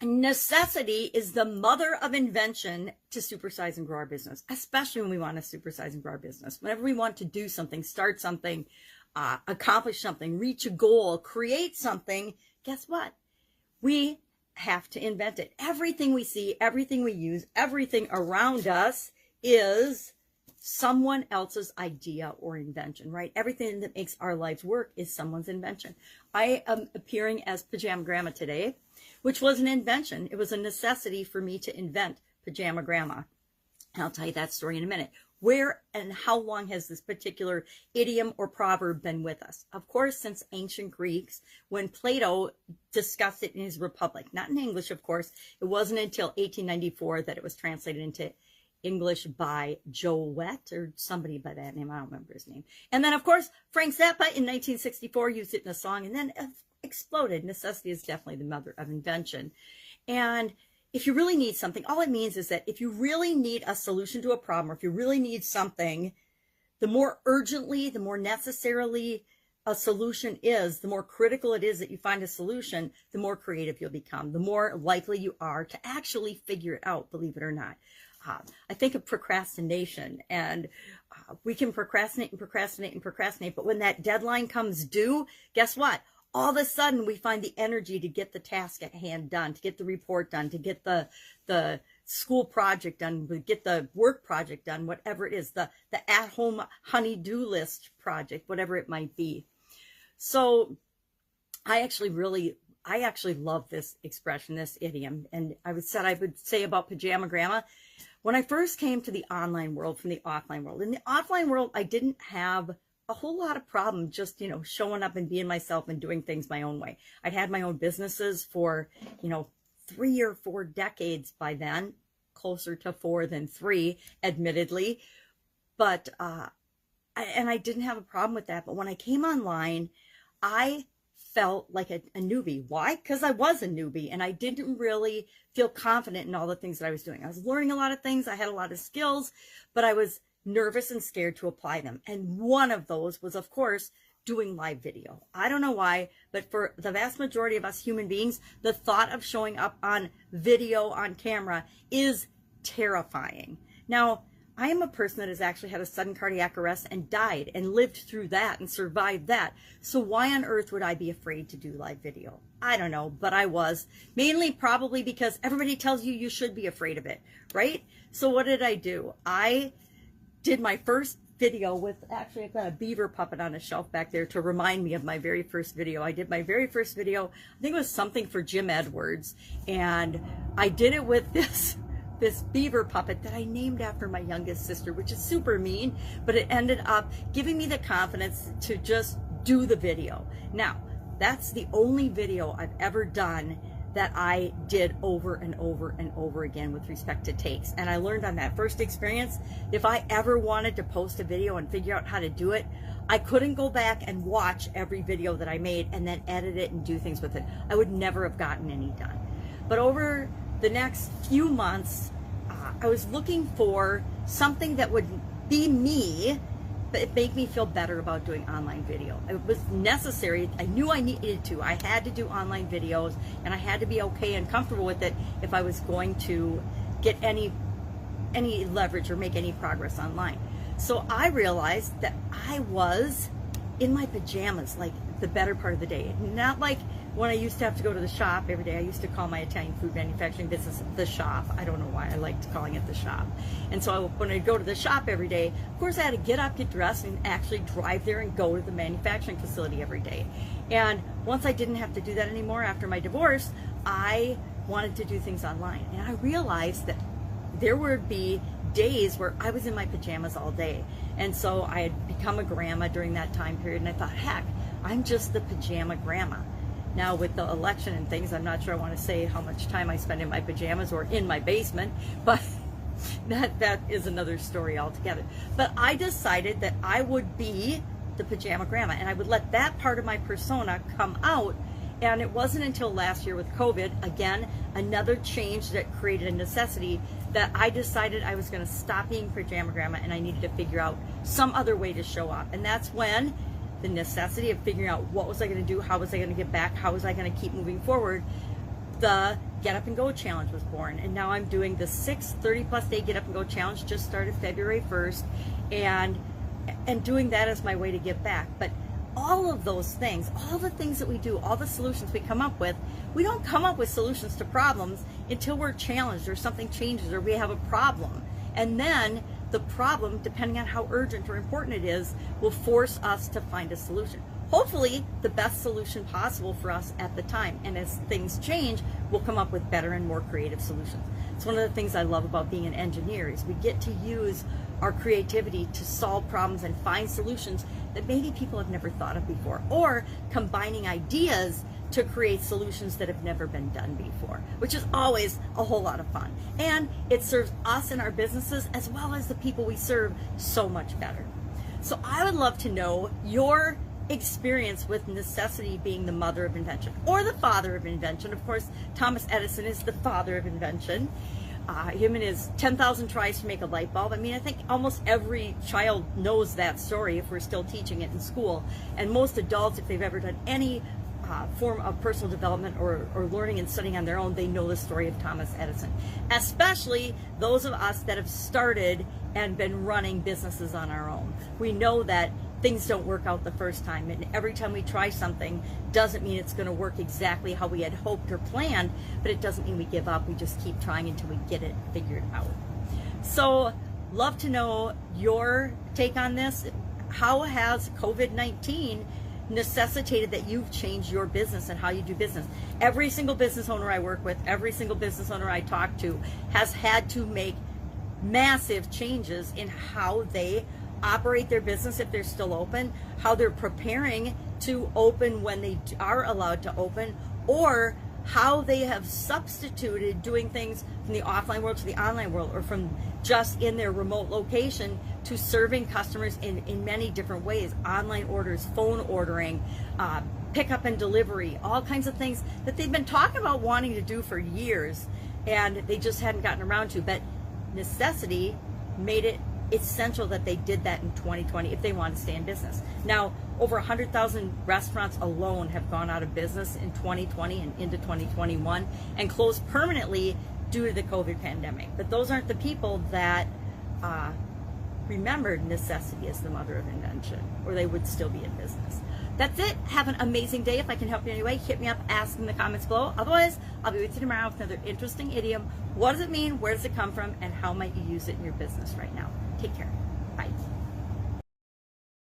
necessity is the mother of invention to supersize and grow our business, especially when we want to supersize and grow our business. Whenever we want to do something, start something, accomplish something, reach a goal, create something, guess what? We have to invent it. Everything we see, everything we use, everything around us is someone else's idea or invention, right? Everything that makes our lives work is someone's invention. I am appearing as Pajama Grandma today, which was an invention. It was a necessity for me to invent Pajama Grandma. And I'll tell you that story in a minute. Where and how long has this particular idiom or proverb been with us? Of course, since ancient Greeks, when Plato discussed it in his Republic, not in English, of course. It wasn't until 1894 that it was translated into English by Jowett or somebody by that name. I don't remember his name. And then, of course, Frank Zappa in 1964 used it in a song and then exploded. Necessity is definitely the mother of invention. And if you really need something, all it means is that if you really need a solution to a problem, or if you really need something, the more urgently, the more necessarily a solution is, the more critical it is that you find a solution, the more creative you'll become, the more likely you are to actually figure it out, believe it or not. I think of procrastination, and we can procrastinate and procrastinate and procrastinate, but when that deadline comes due, guess what? All of a sudden we find the energy to get the task at hand done, to get the report done, to get the school project done, to get the work project done, whatever it is, the at-home honey-do list project, whatever it might be. So I actually love this expression, this idiom. And I would say about Pajama Grandma, when I first came to the online world from the offline world, in the offline world, I didn't have a whole lot of problem just, showing up and being myself and doing things my own way. I'd had my own businesses for, 3 or 4 decades by then, closer to 4 than 3, admittedly. But, and I didn't have a problem with that. But when I came online, I felt like a newbie. Why? Because I was a newbie and I didn't really feel confident in all the things that I was doing. I was learning a lot of things. I had a lot of skills, but I was nervous and scared to apply them. And one of those was, of course, doing live video. I don't know why, but for the vast majority of us human beings, the thought of showing up on video, on camera, is terrifying. Now, I am a person that has actually had a sudden cardiac arrest and died and lived through that and survived that. So why on earth would I be afraid to do live video? I don't know, but I was. Mainly probably because everybody tells you should be afraid of it, right? So what did I do? I did my first video with, actually I've got a beaver puppet on a shelf back there to remind me of my very first video. I did my very first video, I think it was something for Jim Edwards, and I did it with this beaver puppet that I named after my youngest sister, which is super mean, but it ended up giving me the confidence to just do the video. Now, that's the only video I've ever done that I did over and over and over again with respect to takes. And I learned on that first experience, if I ever wanted to post a video and figure out how to do it, I couldn't go back and watch every video that I made and then edit it and do things with it. I would never have gotten any done. But over the next few months, I was looking for something that would be me, but it made me feel better about doing online video. It was necessary. I knew I needed to. I had to do online videos, and I had to be okay and comfortable with it if I was going to get any leverage or make any progress online. So I realized that I was in my pajamas like the better part of the day. Not like when I used to have to go to the shop every day. I used to call my Italian food manufacturing business the shop. I don't know why I liked calling it the shop. And so when I'd go to the shop every day, of course I had to get up, get dressed, and actually drive there and go to the manufacturing facility every day. And once I didn't have to do that anymore after my divorce, I wanted to do things online. And I realized that there would be days where I was in my pajamas all day. And so I had become a grandma during that time period, and I thought, heck, I'm just the Pajama Grandma. Now with the election and things, I'm not sure I want to say how much time I spend in my pajamas or in my basement, but that is another story altogether. But I decided that I would be the Pajama Grandma, and I would let that part of my persona come out. And it wasn't until last year with COVID, again, another change that created a necessity, that I decided I was going to stop being Pajama Grandma and I needed to figure out some other way to show up. And that's when the necessity of figuring out what was I going to do, how was I going to get back, how was I going to keep moving forward, the Get Up and Go Challenge was born, and now I'm doing the 6 30-plus day Get Up and Go Challenge, just started February 1st, and doing that as my way to give back. But all of those things, all the things that we do, all the solutions we come up with, we don't come up with solutions to problems until we're challenged or something changes or we have a problem. And then the problem, depending on how urgent or important it is, will force us to find a solution. Hopefully the best solution possible for us at the time. And as things change, we'll come up with better and more creative solutions. It's one of the things I love about being an engineer is we get to use our creativity to solve problems and find solutions that maybe people have never thought of before, or combining ideas to create solutions that have never been done before, which is always a whole lot of fun. And it serves us and our businesses as well as the people we serve so much better. So I would love to know your experience with necessity being the mother of invention, or the father of invention. Of course, Thomas Edison is the father of invention. Him and his 10,000 tries to make a light bulb. I mean, I think almost every child knows that story if we're still teaching it in school. And most adults, if they've ever done any form of personal development or learning and studying on their own, they know the story of Thomas Edison. Especially those of us that have started and been running businesses on our own. We know that things don't work out the first time, and every time we try something doesn't mean it's going to work exactly how we had hoped or planned, but it doesn't mean we give up. We just keep trying until we get it figured out. So love to know your take on this. How has COVID-19 necessitated that you've changed your business and how you do business? Every single business owner I work with, every single business owner I talk to has had to make massive changes in how they operate their business if they're still open, how they're preparing to open when they are allowed to open, or how they have substituted doing things from the offline world to the online world, or from just in their remote location to serving customers in many different ways. Online orders, phone ordering, pickup and delivery, all kinds of things that they've been talking about wanting to do for years and they just hadn't gotten around to. But necessity made it essential that they did that in 2020 if they want to stay in business. Now, over 100,000 restaurants alone have gone out of business in 2020 and into 2021 and closed permanently due to the COVID pandemic. But those aren't the people that remembered necessity as the mother of invention, or they would still be in business. That's it. Have an amazing day. If I can help you in any way, hit me up, ask in the comments below. Otherwise, I'll be with you tomorrow with another interesting idiom. What does it mean? Where does it come from? And how might you use it in your business right now? Take care. Bye.